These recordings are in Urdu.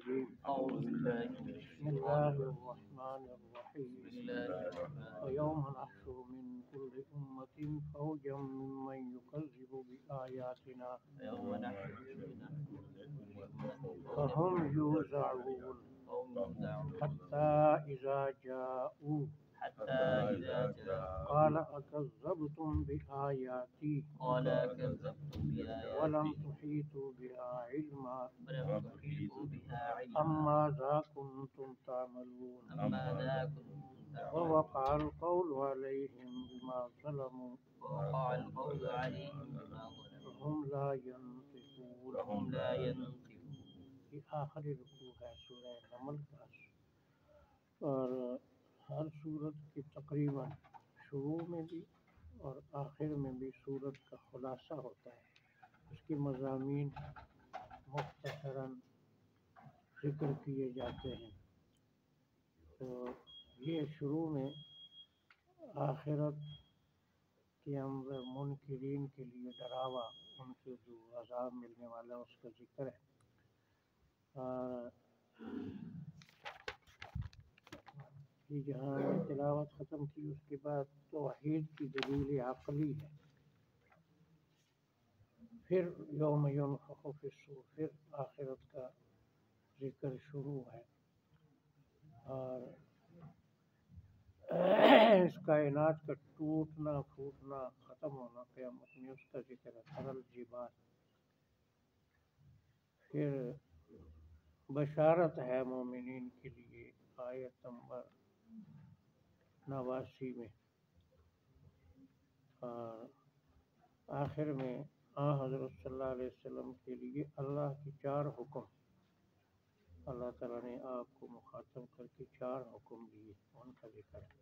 الرجيم أعوذ بالله من بسم الشيطان الله الرجيم. الرحمن الرحيم بسم الله الرحمن الرحيم. ويوم نحشر من كل أمة فوجا ممن يكذب بآياتنا ويوم نحشر من كل أمة فهم يوزعون حتى إذا جاءوا حتى إذا جاء قال أكذبتم بآياتي قال كذبتم بآياتي ولم تحيطوا بها علما ولم تحيطوا بها علما ماذا كنتم تعملون ماذا كنتم تعملون ووقع القول عليهم بما ظلموا ووقع القول عليهم بما ظلموا وهم لا ينطقون وهم لا ينطقون. یہ آخری رکوع ہے سورہ نمل کا، اور ہر سورت کی تقریباً شروع میں بھی اور آخر میں بھی سورت کا خلاصہ ہوتا ہے، اس کے مضامین مختصراً ذکر کیے جاتے ہیں۔ تو یہ شروع میں آخرت کے اندر منکرین کے لیے ڈراوا، ان کے جو عذاب ملنے والا اس کا ذکر ہے۔ یہ جہاں تلاوت ختم کی اس کے بعد توحید کی دلیل عقلی ہے، پھر یوم ینفخ فی الصور، پھر آخرت کا ذکر شروع ہے، اور اس کائنات کا ٹوٹنا پھوٹنا ختم ہونا قیامت میں، اس کا ذکر ہے۔ ترل جبال، پھر بشارت ہے مومنین کے لیے آیت نمبر 89 میں، اور آخر میں حضرت صلی اللہ علیہ وسلم کے لیے اللہ کے 4 حکم، اللہ تعالیٰ نے آپ کو مخاطب کر کے 4 حکم دیے، ان کا ذکر ہے۔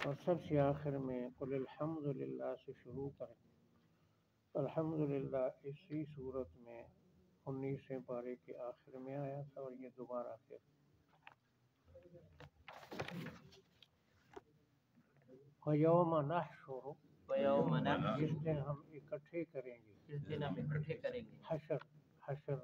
اور سب سے آخر میں قل الحمدللہ سے شروع کریں۔ الحمدللہ اسی صورت میں 19ویں پارے کے آخر میں آیا تھا، اور یہ دوبارہ پھر وَيَوْمَ نَحْشُرُ، وَيَوْمَ نَحْشُرُ، جس دن ہم اکٹھے کریں گے، جس دن ہم اکٹھے کریں گے، حشر، حشر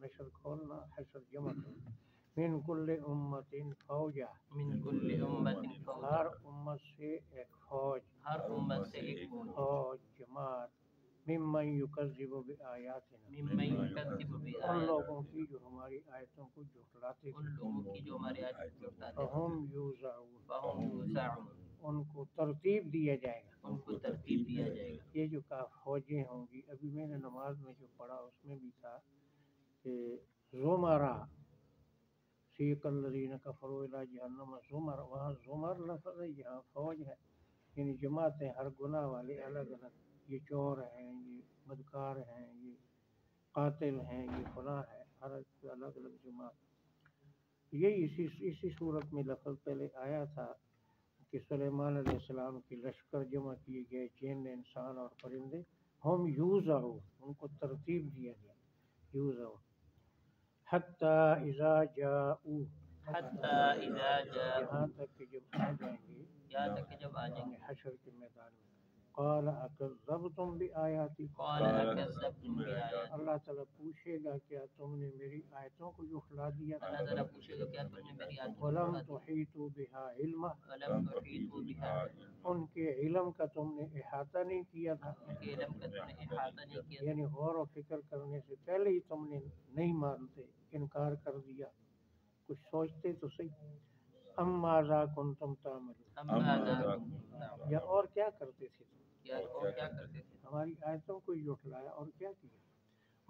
نشر کھولنا، حشر جمع کرنا، من کل امت فوجا، من کل امت فوجا، ہر امت سے ایک فوج، ہر امت سے ایک فوج جماعت، ممن یکذب بآیاتنا، ممن یکذب ان بآیاتنا، لوگوں کی جو ہماری آیتوں کو جھٹلاتے ان لوگوں کی جو ہماری آیتوں کو جھٹلاتے تھے، فہم یوزعون، فہم یوزعون، ان کو ترتیب دیا جائے گا، ان کو ترتیب دیا جائے گا۔ یہ جو فوجیں ہوں گی، ابھی میں نے نماز میں جو پڑھا اس میں بھی تھا کہ زمرہ، سیق الذین کفروا الی جہنم زمر، وہاں زمر لفظ ہے، یہاں فوج ہے، یعنی جماعتیں ہر گناہ والے الگ الگ، یہ چور ہیں، یہ بدکار ہیں، یہ قاتل ہیں، یہ فلاں ہے، ہر الگ الگ جماعت۔ یہی اسی صورت میں لفظ پہلے آیا تھا کہ سلیمان علیہ السلام کی لشکر جمع کیے گئے، جن انسان اور پرندے، ہم یوزعون، ان کو ترتیب دیا گیا، یوزعون، حتی اذا جاؤ، حتی اذا جاء، یہاں تک کہ جب آ جائیں گے، یہاں تک کہ جب آ جائیں گے، حشر کے میدان میں، قال اکذبتم بآیاتی، قال اکذبتم بآیاتنا، اللہ تعالیٰ پوچھے گا کیا تم نے میری آیتوں کو جھٹلا دیا تھا، اللہ تعالیٰ پوچھے گا کیا تم نے میری آیتوں کو ولم جھٹلا دیا، تحیطوا بها علما، ولم تحیطوا بها علما، ان کے علم کا تم نے احاطہ نہیں کیا تھا، ان کے علم کا تم نے احاطہ نہیں کیا تھا، یعنی غور و فکر کرنے سے پہلے ہی تم نے نہیں مانتے، انکار کر دیا، کچھ سوچتے تو صحیح۔ ام ماذا کنتم تعملون، اما ماذا کنتم تعملون، یا اور کیا کرتے تھے تم، یا اور کیا کرتے تھے، ہماری آیتوں کو جھٹلایا اور کیا کیا۔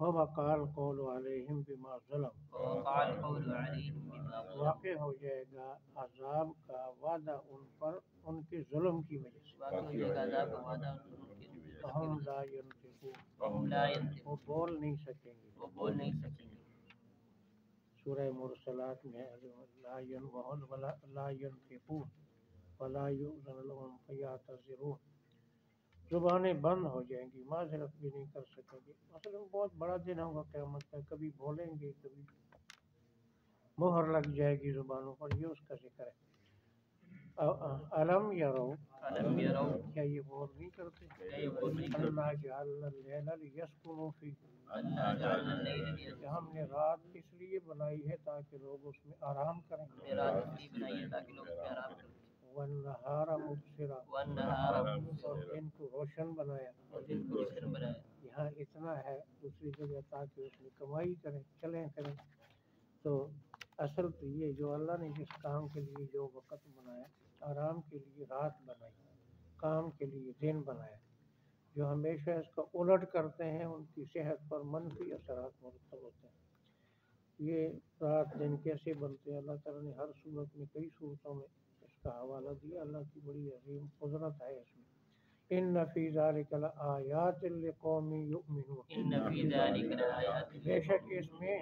وَوَقَعَ الْقَوْلُ عَلَيْهِمْ بِمَا ظَلَمُوا، ووقع القول علیہم بما ظلموا، واقع ہو جائے گا عذاب کا وعدہ ان پر ان کے ظلم کی وجہ سے، واقع ہو جائے گا عذاب کا وعدہ ان کے فَهُمْ لَا يَنطِقُونَ، وہم لا ينطقون، وہ بول نہیں سکیں گے۔ وہ بول نہیں سکیں گے۔ سورہ مرسلات میں ہے لا ينطقون ولا يؤذن لهم فيعتذرون، زبانیں بند ہو جائیں گی، معذرت بھی نہیں کر سکیں گے، مثلا بہت بڑا دن ہوگا قیامت کا، کبھی بولیں گے، کبھی مہر لگ جائے گی زبانوں پر، یہ اس کا ذکر ہے۔ علم یرو، ألم يروا کیا یہ غور نہیں کرتے كيف يخرج اللہ جعلنا اللیل لیسکنوا فیہ، أنا جعلنا الليل کہ ہم نے رات اس لیے بنائی ہے تاکہ لوگ اس میں آرام کریں، ميراث اسلي بنائیے تاکہ لوگ اس میں آرام کریں والنہار مبصرا، والنهار اور مبصرا دن کو روشن بنایا۔ اور دن کو روشن بنایا۔ یہاں اتنا ہے، دوسری جگہ تاکہ اس میں کمائی کریں، چلیں کریں۔ تو اصل تو یہ جو اللہ نے جس کام کے لیے جو وقت بنایا، آرام کے لیے رات بنائی، کام کے لیے دن بنایا، جو ہمیشہ اس کا الٹ کرتے ہیں ان کی صحت پر منفی اثرات مرتب ہوتے ہیں۔ یہ رات دن کیسے بنتے ہیں، اللہ تعالیٰ نے ہر صورت میں کئی صورتوں میں اس کا حوالہ دیا، اللہ کی بڑی عظیم قدرت ہے اس میں۔ ان فی ذلک لآیات لقوم یؤمنون، إن في ذلك لآيات بے شک اس میں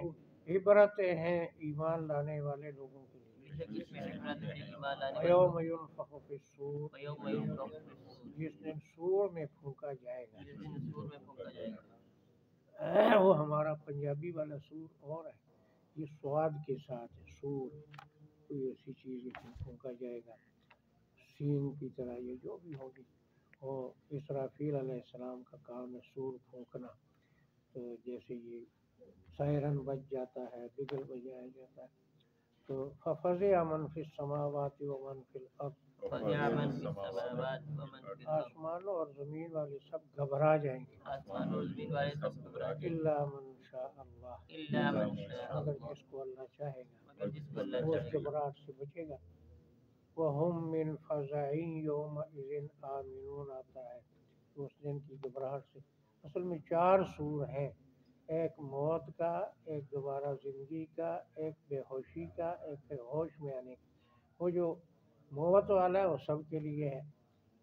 عبرتیں ہیں ایمان لانے والے لوگوں کے لیے۔ بے شک اس میں عبرت ہے ایمان لانے والوں وَيَوْمَ يُنفَخُ فِي الصُّورِ، وَيَوْمَ يُنفخ فِي الصُّورِ، جس دن سور میں پھونکا جائے گا۔ جس دن سور میں پھونکا جائے گا۔ وہ ہمارا پنجابی والا سور اور ہے، یہ سواد کے ساتھ ہے، سور کوئی ایسی چیز جس میں پھونکا جائے گا، سین کی طرح یہ جو بھی ہوگی۔ اور اسرافیل علیہ السلام کا کام ہے سور پھونکنا، تو جیسے یہ سائرن بج جاتا ہے، بگل بجایا جاتا ہے، تو فَفَزِعَ مَن فِي السَّمَاوَاتِ وَمَن فِي الْأَرْضِ، فَزِعَ مَن فِي السَّمَاوَاتِ وَمَن فِي الْأَرْضِ، آسمانوں اور زمین والے سب گھبرا جائیں گے، آسمان اور زمین والے سب گھبرا جائیں گے، الا من شاء اللہ، إلا من شاء مگر اللہ، جس کو اللہ چاہے گا مگر جس کو اللہ وہ اس چاہے گا۔ گھبراہٹ سے بچے گا۔ وَهُم مِّن فَزَعٍ يَوْمَئِذٍ آمِنُونَ آتا ہے، تو اس دن کی گھبراہٹ سے۔ اصل میں 4 سور ہیں، ایک موت کا، ایک دوبارہ زندگی کا، ایک بے ہوشی کا، ایک پھر ہوش میں آنے کا۔ وہ جو موت والا ہے وہ سب کے لیے ہے،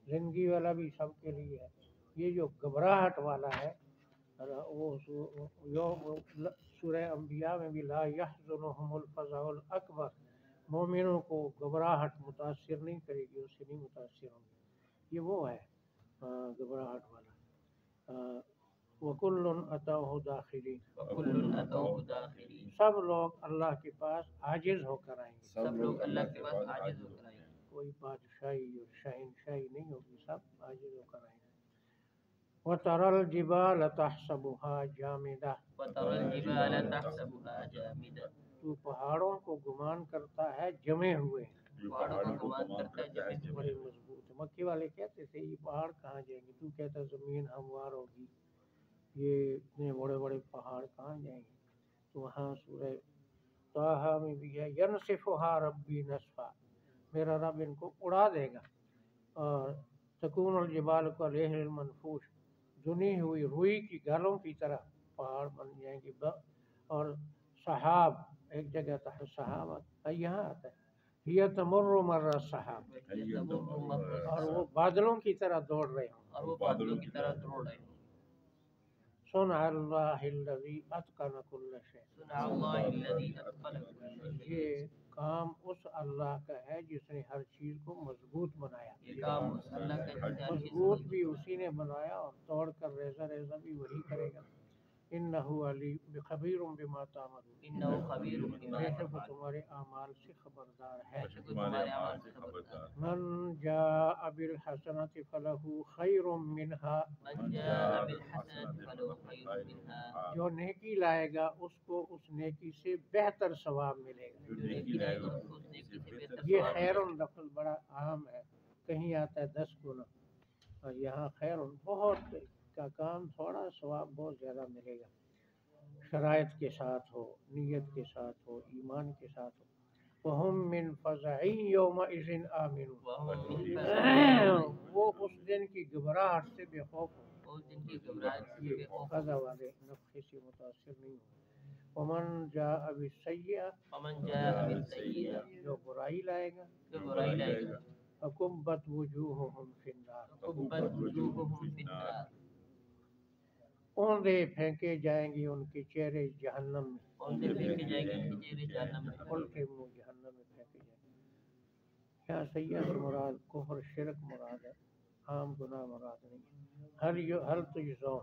زندگی والا بھی سب کے لیے ہے۔ یہ جو گھبراہٹ والا ہے وہ سورہ انبیاء میں بھی لا یحزنہم الفزع الاکبر، مومنوں کو گھبراہٹ متاثر نہیں کرے گی، اس سے نہیں متاثر ہوں گے۔ یہ وہ ہے گھبراہٹ والا۔ وَكُلٌّ أَتَوْهُ دَاخِرِينَ، وَكُلٌّ أَتَوْهُ دَاخِرِينَ، سب لوگ اللہ کے پاس عاجز ہو کر آئیں گے، سب لوگ اللہ کے پاس عاجز ہو کر آئیں گے، کوئی بادشاہی اور شہنشاہی نہیں ہوگی، سب عاجز ہو کر آئیں گے۔ وَتَرَى الْجِبَالَ تَحْسَبُهَا جَامِدَةً، وَتَرَى الْجِبَالَ تَحْسَبُهَا جَامِدَةً، تو پہاڑوں کو گمان کرتا ہے جمے ہوئے ہیں، پہاڑوں کو گمان کرتا ہے جمے بڑے مضبوط ہیں۔ مکی والے کہتے تھے یہ پہاڑ کہاں جائیں گے، تو کہتا زمین ہموار ہوگی، یہ اتنے بڑے بڑے پہاڑ کہاں جائیں گے۔ تو وہاں سورہ طٰہٰ میں بھی ہے ینسفھا ربی نسفا، میرا رب ان کو اڑا دے گا۔ اور تکون الجبال کالعہن المنفوش، دھنی ہوئی روئی کی گالوں کی طرح پہاڑ بن جائیں گے۔ اور سحاب، ایک جگہ تھا صحاب، یہاں آتا ہے یہ تمر مر السحاب، اور وہ بادلوں کی طرح دوڑ رہے ہوں۔ اور وہ بادلوں کی طرح دوڑ رہے ہوں۔ صنع اللہ الذی اتقن کل شیء، صنع اللہ الذی اتقن کل شیء، یہ کام اس اللہ کا ہے جس نے ہر چیز کو مضبوط بنایا۔ یہ کام اس اللہ کا جس نے ہر چیز کو مضبوط بھی اسی نے بنایا اور توڑ کر ریزہ ریزہ بھی وہی کرے گا۔ انہ علیم خبیر بما تعملون، انہ خبیر بما بے شک وہ تعملون، تمہارے اعمال سے خبردار ہے۔ بے شک وہ تمہارے اعمال سے خبردار ہے۔ من جاء بالحسنۃ فلہ خیر منہا، من جاء بالحسنۃ فلہ خیر منہا، جو نیکی لائے گا اس کو اس نیکی سے بہتر ثواب ملے گا۔ جو نیکی لائے گا اس کو اس نیکی سے بہتر یہ ثواب خیر ملے گا۔ لفظ بڑا عام ہے، کہیں آتا ہے 10 گنا، اور یہاں خیر بہت کا کام تھوڑا، ثواب بہت زیادہ ملے گا، شرائط کے ساتھ ہو، نیت کے ساتھ ہو، ایمان کے ساتھ ہو۔ وَهُم مِّن فَزَعٍ يَوْمَئِذٍ آمِنُونَ، وَهُم مِّن فَزَعٍ، وہ اس دن کی گھبراہٹ سے بے خوف ہو، اس دن کی گھبراہٹ سے بے یہ خوف فضا والے نفخے سے متاثر نہیں ہو۔ وَمَن جَاءَ بِالسَّيِّئَةِ، ومن جاء بالسیئۃ، جو برائی لائے گا، جو برائی لائے گا، فَكُبَّتْ وُجُوهُهُمْ فِي النَّارِ، فکبت وجوہہم فی النار، اوندے پھینکے جائیں گے ان کے چہرے جہنم میں، اوندے پھینکے جائیں گے ان کے چہرے جہنم میں، ان کے منہ جہنم میں پھینکے جائیں گے۔ یہاں سیئہ سے مراد کفر شرک مراد ہے، عام گناہ مراد نہیں ہے۔ حل تجزون،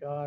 4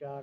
4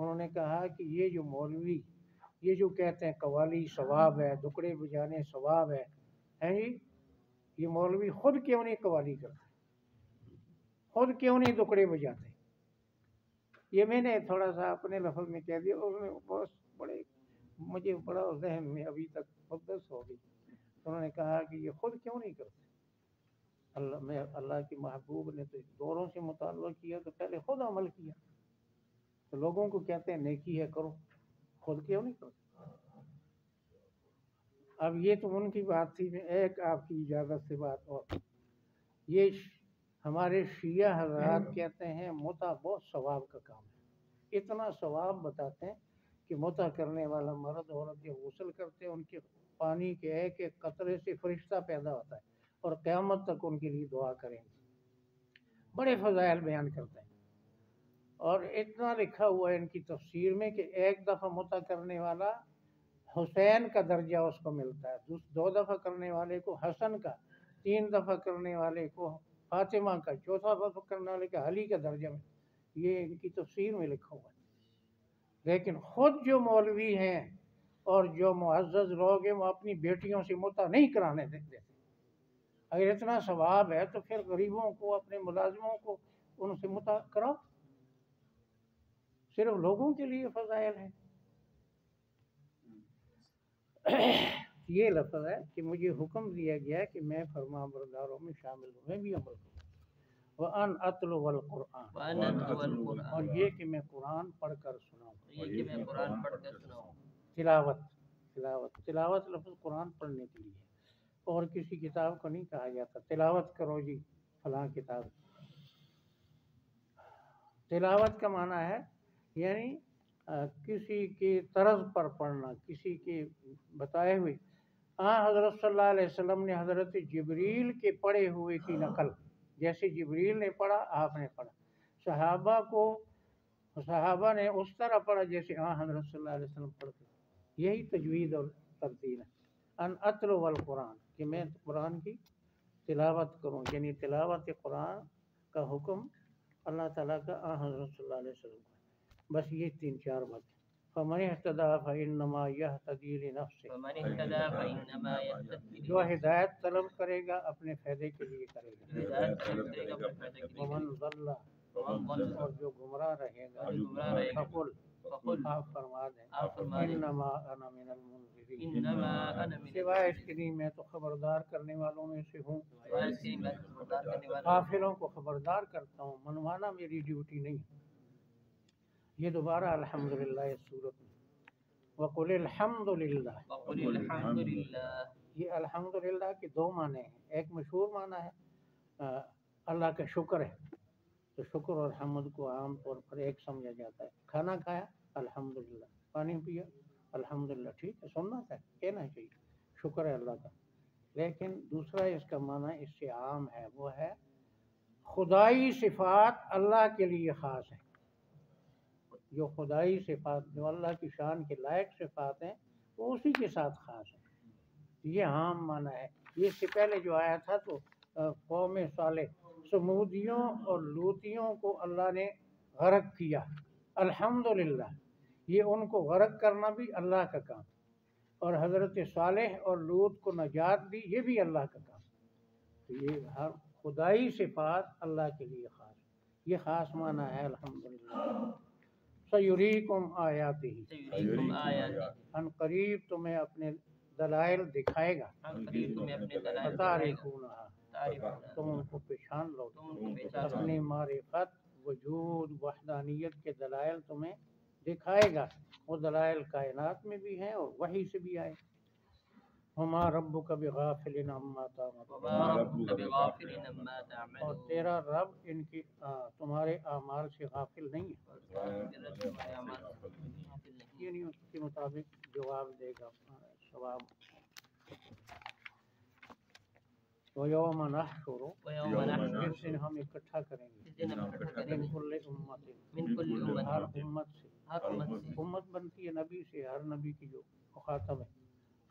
انہوں نے کہا کہ یہ جو مولوی یہ جو کہتے ہیں قوالی ثواب ہے، دکڑے بجانے ثواب ہے، ہیں جی، یہ مولوی خود کیوں نہیں قوالی کرتے، خود کیوں نہیں دکڑے بجاتے؟ یہ میں نے تھوڑا سا اپنے لفظ میں کہہ دیا، اور بہت بڑے مجھے بڑا ذہن میں ابھی تک مقدس ہو گئی۔ انہوں نے کہا کہ یہ خود کیوں نہیں کرتے؟ اللہ کے محبوب نے تو دوروں سے مطالبہ کیا تو پہلے خود عمل کیا، تو لوگوں کو کہتے ہیں نیکی ہے کرو، خود کیوں نہیں کرتے؟ اب یہ تو ان کی بات تھی، میں ایک آپ کی اجازت سے بات اور، یہ ہمارے شیعہ حضرات کہتے ہیں متع بہت ثواب کا کام ہے، اتنا ثواب بتاتے ہیں کہ متع کرنے والا مرد عورت جب غسل کرتے ہیں ان کے پانی کے ایک ایک قطرے سے فرشتہ پیدا ہوتا ہے اور قیامت تک ان کے لیے دعا کریں گے، بڑے فضائل بیان کرتے ہیں۔ اور اتنا لکھا ہوا ہے ان کی تفسیر میں کہ ایک دفعہ متع کرنے والا حسین کا درجہ اس کو ملتا ہے، 2 دفعہ کرنے والے کو حسن کا، 3 دفعہ کرنے والے کو فاطمہ کا، 4تھا دفعہ کرنے والے کا علی کا درجہ میں، یہ ان کی تفسیر میں لکھا ہوا ہے۔ لیکن خود جو مولوی ہیں اور جو معزز لوگ ہیں وہ اپنی بیٹیوں سے متع نہیں کرانے دیتے۔ اگر اتنا ثواب ہے تو پھر غریبوں کو، اپنے ملازموں کو ان سے متع کراؤ، صرف لوگوں کے لیے فضائل ہیں۔ یہ لفظ ہے کہ مجھے حکم دیا گیا کہ میں فرما برداروں میں شامل ہوں، میں بھی عمل کروں۔ وَأَنْ أَتْلُوَ الْقُرْآنَ، اور یہ کہ میں قرآن پڑھ کر سناؤں۔ تلاوت لفظ قرآن پڑھنے کے لیے، اور کسی کتاب کو نہیں کہا جاتا تلاوت کرو جی فلاں کتاب۔ تلاوت کا معنی ہے یعنی کسی کے طرز پر پڑھنا، کسی کے بتائے ہوئے۔ حضرت صلی اللہ علیہ وسلم نے حضرت جبریل کے پڑھے ہوئے کی نقل، جیسے جبریل نے پڑھا آپ نے پڑھا، صحابہ نے اس طرح پڑھا جیسے حضرت صلی اللہ علیہ وسلم پڑھتے، یہی تجوید اور ترتیل ہے۔ ان اتلو القرآن، کہ میں قرآن کی تلاوت کروں، یعنی تلاوت قرآن کا حکم اللہ تعالیٰ کا حضرت صلی اللہ علیہ وسلم کا، بس یہ 3-4 باتیں۔ فمن اهتدى فإنما يهتدي لنفسه، جو ہدایت طلب کرے گا اپنے فائدے کے لیے کرے گا۔ ومن ضل، اور جو گمراہ رہے گا، فقل، آپ فرما دیں، انما انا من المنذرین، سوائے اس کے لیے میں تو خبردار کرنے والوں میں سے ہوں، غافلوں کو خبردار کرتا ہوں، منوانا میری ڈیوٹی نہیں۔ یہ دوبارہ الحمدللہ اس صورت میں، وَقُلِ الْحَمْدُلِلَّهِ، یہ الحمدللہ کے 2 معنی ہیں، ایک مشہور معنی ہے اللہ کا شکر ہے، تو شکر اور حمد کو عام طور پر ایک سمجھا جاتا ہے۔ کھانا کھایا الحمدللہ، پانی پیا الحمدللہ، ٹھیک ہے، سننا ہے، کہنا چاہیے شکر ہے اللہ کا۔ لیکن دوسرا اس کا معنی اس سے عام ہے، وہ ہے خدائی صفات اللہ کے لیے خاص ہیں، جو خدائی صفات، جو اللہ کی شان کے لائق صفات ہیں، وہ اسی کے ساتھ خاص ہیں، یہ عام معنی ہے۔ یہ اس سے پہلے جو آیا تھا تو قوم صالح، سمودیوں اور لوطیوں کو اللہ نے غرق کیا، الحمدللہ، یہ ان کو غرق کرنا بھی اللہ کا کام، اور حضرت صالح اور لوط کو نجات دی، یہ بھی اللہ کا کام۔ تو یہ ہر خدائی صفات اللہ کے لیے خاص، یہ خاص معنی ہے الحمدللہ۔ سیریکم آیاتہ، ان قریب تمہیں اپنے دلائل دکھائے گا، فتعرفونہا، تم ان کو پہچان لو، اپنی معرفت، وجود، وحدانیت کے دلائل تمہیں دکھائے گا، وہ دلائل کائنات میں بھی ہیں اور وحی سے بھی آئے۔ وما ربک بغافل عما تعملون، اور تیرا رب ان کی تمہارے اعمال سے غافل نہیں ہے، یعنی اس کے مطابق جواب دے گا، ثواب۔ وَيَوْمَ نَحْشُرُ، جس دن ہم اکٹھا کریں گے، من کل امت، ہر امت سے، امت بنتی ہے نبی سے، ہر نبی کی جو مخاطب ہے،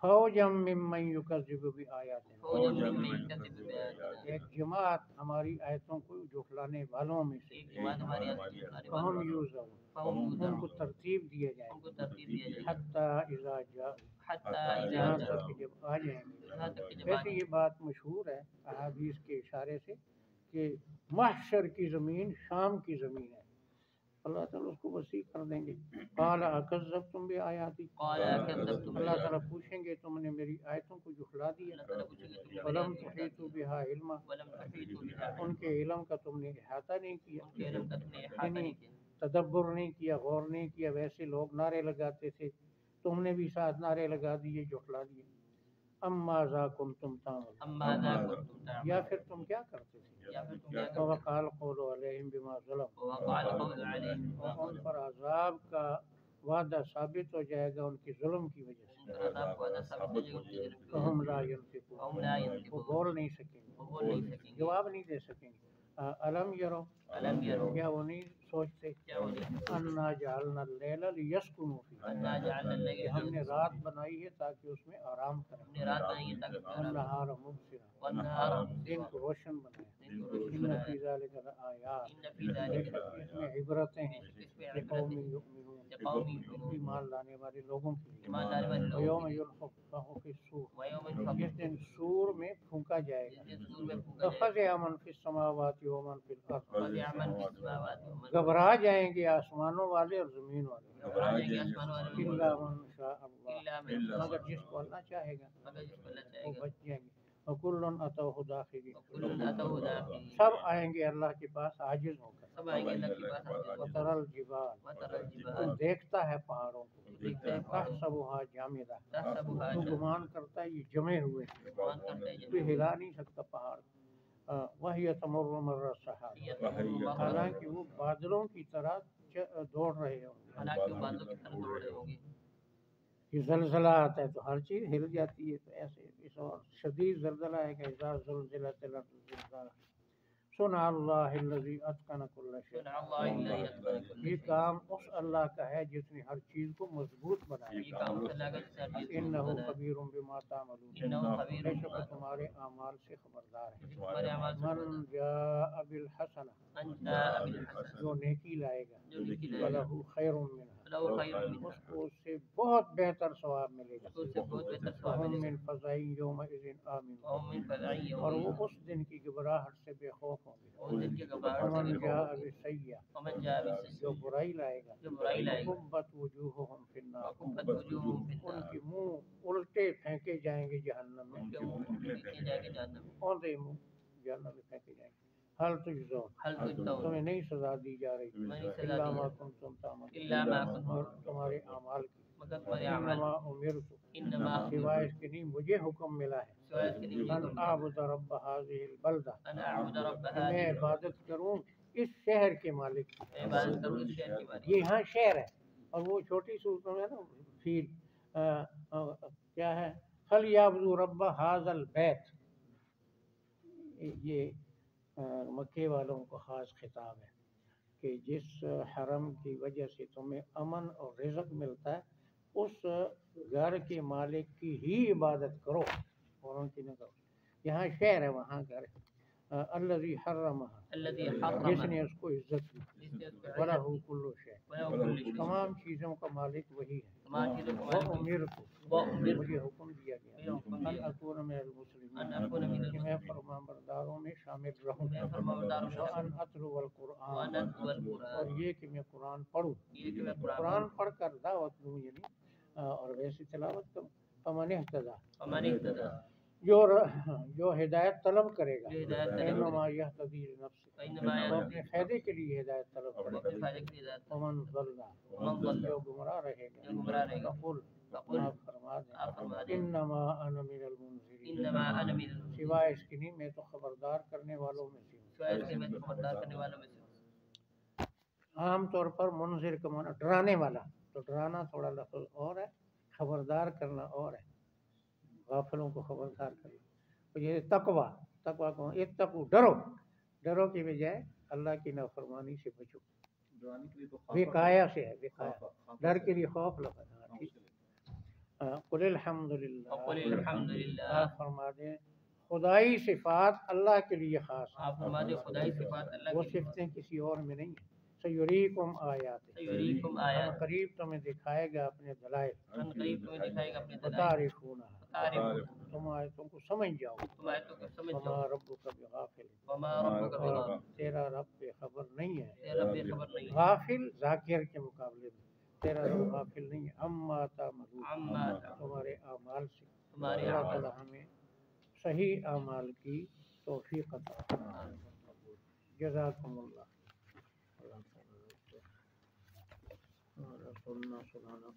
فوجم ممن یکذب بآیاتنا، فوجا ممن يكذب بآياتنا، ایک جماعت ہماری آیتوں کو جھٹلانے والوں میں سے، ایک جماعت ہماری آیتوں کو جھٹلانے فہم والوں یوزعون، فہم ان کو یوزعون، ترتیب دیے جائیں ان کو ترتیب دیا جائے گا، حتی اذا جاء، حتی یہاں اذا تک کہ جب آ جائیں گے۔ یہاں تک کہ جب ویسے یہ بات مشہور ہے احادیث کے اشارے سے کہ محشر کی زمین شام کی زمین ہے، اللہ تعالیٰ اس کو وسیع کر دیں گے۔ قال اکذبتم بآیاتی، قال كذبتم اللہ تعالیٰ پوچھیں گے تم نے میری آیتوں کو جھٹلا دیا، اللہ تعالیٰ پوچھیں گے تم نے ولم میری آیتوں کو تحیطوا بها علما، ولم تحیطوا بها ان کے علم کا تم نے احاطہ نہیں کیا، ان کے علم کا تم نے احاطہ یعنی نہیں کیا، تدبر نہیں کیا، غور نہیں کیا۔ ویسے لوگ نعرے لگاتے تھے، تم نے بھی ساتھ نعرے لگا دیے، جھٹلا دیے۔ اما ذا کنتم تعملون، اما ذا كنتم یا تعملون، پھر تم کیا کرتے تھے؟ یا پھر تم کیا کرتے وقال قول علیہم بما ظلم، ووقع القول عليهم بما اور ان ظلموا، پر عذاب کا وعدہ ثابت ہو جائے گا ان کے ظلم کی وجہ ان سے۔ پر عذاب کو عذاب ثابت ہو جائے گا ان کے ظلم کی وجہ فہم سے، لا ینطقون، وهم لا وہ ينطقون، بول نہیں سکیں گے، وہ بول نہیں سکیں گے، جواب نہیں دے سکیں گے۔ الم یرو، الم يروا، کیا وہ نہیں سوچتے کیا وہ نہیں سوچتے، انا جعلنا اللیل لیسکنوا فیہ، انا جعلنا کہ الليل ہم نے رات بنائی ہے تاکہ اس میں آرام ہم کریں، نے رات بنائی ہے تاکہ اس میں آرام والنہار مبصرا، والنہار دن مبصرا، کو روشن بنایا، دن کو روشن ان بنایا، فی ذلک لآیات، ان فی بے ذلک شک اس میں عبرتیں ہیں اس میں لقوم عبرتیں یؤمنون، لقوم یؤمنون، ایمان لانے والے لوگوں کے لیے۔ ایمان لانے والے لوگوں ویوم کے لیے، ینفخ فی الصور، ویوم جس ينفخ دن سور میں پھونکا جائے گا، جس دن سور میں پھونکا جائے گا، ففزع من فی السماوات ومن فی الارض، فزع من فی السماوات ومن فی گھبرا جائیں گے آسمانوں والے اور زمین والے، الارض، گھبرا جائیں گے آسمان والے لوگ، الا من شاء اللہ، الا من مگر جس کو اللہ چاہے گا مگر جس کو اللہ چاہے وہ گا، بچ جائیں گے۔ وکل اتوہ داخرین، وکل اتوہ داخرین، سب آئیں گے اللہ کے پاس عاجز ہو کر۔ سب آئیں گے اللہ کے پاس عاجز ہو کر، وتر الجبال، وتری الجبال، تو دیکھتا ہے پہاڑوں کو، دیکھتا ہے پہاڑوں کو، تحسبها جامدہ، تحسبها تو جامدة، گمان کرتا ہے یہ جمے ہوئے ہیں، گمان کرتا ہے کوئی ہلا نہیں سکتا پہاڑ۔ وہی تمر مر السحاب، حالانکہ وہ بادلوں کی طرح دوڑ رہے ہوں گے۔ حالانکہ وہ بادلوں کی طرح دوڑ رہے ہوں گے، یہ زلزلہ آتا ہے تو ہر چیز ہل جاتی ہے، تو ایسے اس اور شدید زلزلہ ہے کہ اذا زلزلت الارض زلزالها، صنع اللہ الذی اتقن کل شیء، صنع اللہ الذی اتقن کل یہ شیء، کام اس اللہ کا ہے جس نے ہر چیز کو مضبوط بنایا۔ یہ کام اس اللہ کا جس نے ہر چیز کو انہ بنایا، خبیر بما تعملون، انہ خبیر بے شک بما وہ تمہارے اعمال سے خبردار ہے۔ تمہارے اعمال سے من خبردار، جاء بالحسنہ، من جاء بالحسنہ، جو نیکی لائے گا، جو نیکی لائے گا، فلہ خیر منہا، فلہ خیر اس منہا، کو اس سے بہت بہتر ثواب ملے گا۔ اس کو اس سے بہت بہتر ثواب وہم ملے من گا، فزع یومئذ آمنون، وهم من فزع اور یومئذ، وہ اس دن کی گھبراہٹ سے بے خوف ہوں گے۔ اس دن کے گھبراہٹ سے ومن بے جاء خوف، بالسیئہ، ومن جاء جو بالسیئہ، برائی لائے گا، جو برائی لائے گا، وکبت وجوہہم فی النار، وکبت وجوہہم فی ان النار، کے منہ الٹے پھینکے جائیں گے جہنم میں، ان کے منہ پھینکے جائیں گے جہنم میں، اوندے منہ جہنم میں پھینکے جائیں گے۔ حل تجزون، حل تجزون، تمہیں نہیں سزا دی جا رہی، تمہیں نہیں سزا الا دی ما جا کنتم تعملون، الا ما کنتم اور تمہارے اعمال کی۔ مگر تمہارے اعمال، انما امرت، انما سوائے اس کے نہیں مجھے حکم ملا ہے، سوائے اس کے نہیں ان اعبد رب هذه البلدہ، ان اعبد رب کہ میں هذه البلدة، عبادت کروں اس شہر کے مالک کی۔ میں عبادت کروں اس شہر کے مالک یہ یہاں شہر ہے، اور وہ چھوٹی صورتوں میں نا فیل کیا ہے، فلیعبدوا رب هذا البیت، یہ مکے والوں کو خاص خطاب ہے کہ جس حرم کی وجہ سے تمہیں امن اور رزق ملتا ہے اس گھر کے مالک کی ہی عبادت کرو، اوروں کی نہ کرو۔ یہاں شہر ہے وہاں گھر ہے۔ الذی حرمها، الذي جس حرم نے اس کو عزت دی، جس نے اس کو وَلَهُ عزت كُلُّ شَيْءٍ، وله كل شيء، تمام چیزوں کا مالک وہی ہے۔ تمام چیزوں کو مالک وَأُمِرْتُ، وأمرت مجھے حکم دیا مجھے گیا حکم ان دیا اکون من ان المسلمین، اكون من کہ میں المسلمين، فرمانبرداروں میں شامل رہوں، میں فرمانبرداروں میں وَأَنْ شامل أَتْلُوَ وأن القرآن، أتلو اور القرآن، یہ کہ میں قرآن پڑھوں، یہ کہ میں قرآن قرآن پڑھوں، پڑھ کر دعوت دوں، یعنی اور ویسی تلاوت کروں۔ فمن اہتدی، فمن اهتدى، جو ہدایت طلب کرے گا، جو ہدایت طلب فإنما یہتدی لنفسہ، فإنما وہ يهتدي اپنے فائدے کے لیے ہدایت طلب وہ کرے اپنے گا۔ فائدے کے لیے ہدایت، ومن ضل، ومن ضل، جو گمراہ رہے گا، جو گمراہ رہے گا، فقل، فقل، آپ فرما دیں، آپ فرما دیں، انما انا من المنذرین، انما انا من المنذرین، سوائے اس کے نہیں میں تو خبردار کرنے والوں میں سے ہوں۔ سوائے اس کے میں تو خبردار کرنے والوں میں سے ہوں۔ عام طور پر منذر کا معنی ڈرانے والا، تو ڈرانا تھوڑا لفظ اور ہے، خبردار کرنا اور ہے، غافلوں کو خبردار کرنا۔ تو یہ تقوی، تقوی کو اتقوا، ڈرو، ڈرو کی بجائے اللہ کی نافرمانی سے بچو، وقایا سے ہے، وقایا، ڈر کے لیے خوف لفظ، ہاں ٹھیک۔ قل الحمدللہ، وقل الحمدللہ، آپ فرما دیں خدائی صفات اللہ کے لیے خاص ہیں، آپ فرما دیں خدائی صفات اللہ وہ کی لیے صفتیں کسی اور میں نہیں ہیں۔ سیریکم آیات، سیریکم ان آیات، قریب تمہیں دکھائے گا اپنے دلائل، ان قریب تمہیں دکھائے گا اپنے دلائل، وتعرفونہا، تعریف، تم آیتوں کو سمجھ جاؤ، تم آیتوں کو سمجھ وما جاؤ، ربک بغافل، وما ربک اور بغافل، تیرا رب بے خبر نہیں ہے، تیرا بے خبر نہیں ہے، غافل ذاکر کے مقابلے میں تیرا رب غافل نہیں ہے، اما تعملون، عما تعملون، تمہارے اعمال سے۔ تمہارے اللہ اعمال تعالی ہمیں صحیح اعمال کی توفیق عطا فرمائے۔ جزاکم اللہ۔ اللہ تعالی سننا سنانا